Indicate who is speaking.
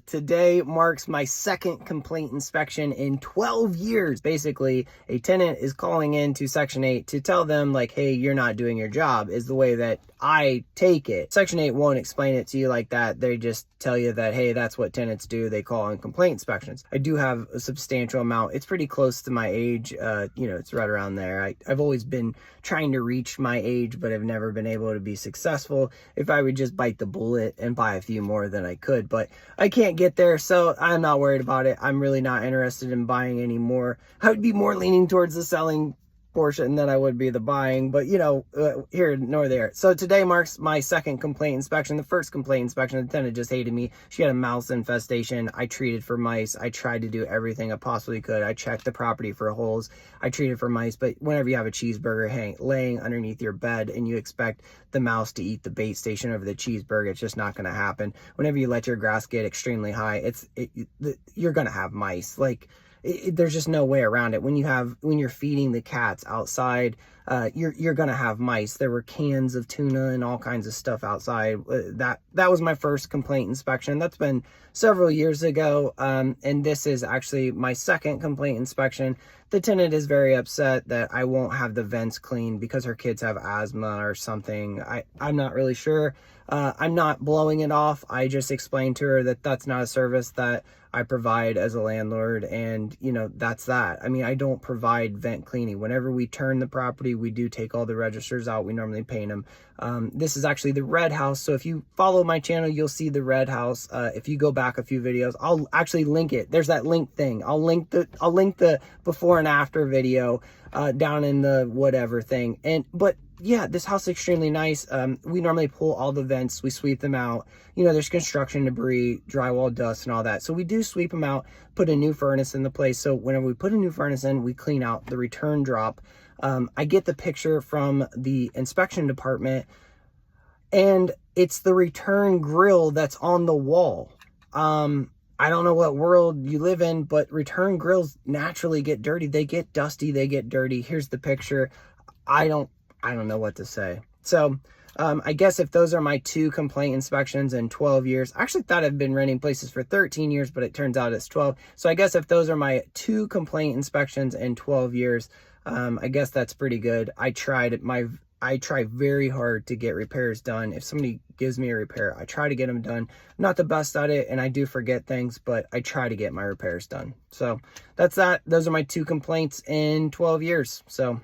Speaker 1: Today marks my second complaint inspection in 12 years. Basically, a tenant is calling in to Section 8 to tell them, like, hey, you're not doing your job, is the way that I take it. Section 8 won't explain it to you like that. They just tell you that, hey, that's what tenants do. They call in complaint inspections. I do have a substantial amount. It's pretty close to my age. It's right around there. I've always been trying to reach my age, but I've never been able to be successful. If I would just bite the bullet and buy a few more than I could, but I can't get there, so I'm not worried about it. I'm really not interested in buying anymore. I would be more leaning towards the selling portion than I would be the buying, but here nor there. So today marks my second complaint inspection. The first complaint inspection, the tenant just hated me. She had a mouse infestation. I treated for mice. I tried to do everything I possibly could. I checked the property for holes. I treated for mice, but whenever you have a cheeseburger laying underneath your bed and you expect the mouse to eat the bait station over the cheeseburger, it's just not going to happen. Whenever you let your grass get extremely high, you're going to have mice. There's just no way around it. When you're feeding the cats outside, you're gonna have mice. There were cans of tuna and all kinds of stuff outside. That was my first complaint inspection. That's been several years ago, and this is actually my second complaint inspection. The tenant is very upset that I won't have the vents cleaned because her kids have asthma or something. I'm not really sure. I'm not blowing it off. I just explained to her that that's not a service that I provide as a landlord, and that's that. I mean, I don't provide vent cleaning. Whenever we turn the property, we do take all the registers out. We normally paint them. This is actually the red house, so if you follow my channel, you'll see the red house. If you go back a few videos, I'll actually link it. There's that link thing. I'll link the before and after video down in the whatever thing. But yeah, this house is extremely nice. We normally pull all the vents, we sweep them out. There's construction debris, drywall dust and all that. So we do sweep them out, put a new furnace in the place. So whenever we put a new furnace in, we clean out the return drop. I get the picture from the inspection department, and it's the return grill that's on the wall. I don't know what world you live in, but return grills naturally get dirty. They get dusty, they get dirty. Here's the picture. I don't know what to say. So I guess if those are my two complaint inspections in 12 years, I actually thought I've been renting places for 13 years, but it turns out it's 12. So I guess if those are my two complaint inspections in 12 years, I guess that's pretty good. I try very hard to get repairs done. If somebody gives me a repair, I try to get them done. I'm not the best at it, and I do forget things, but I try to get my repairs done. So that's that. Those are my two complaints in 12 years. So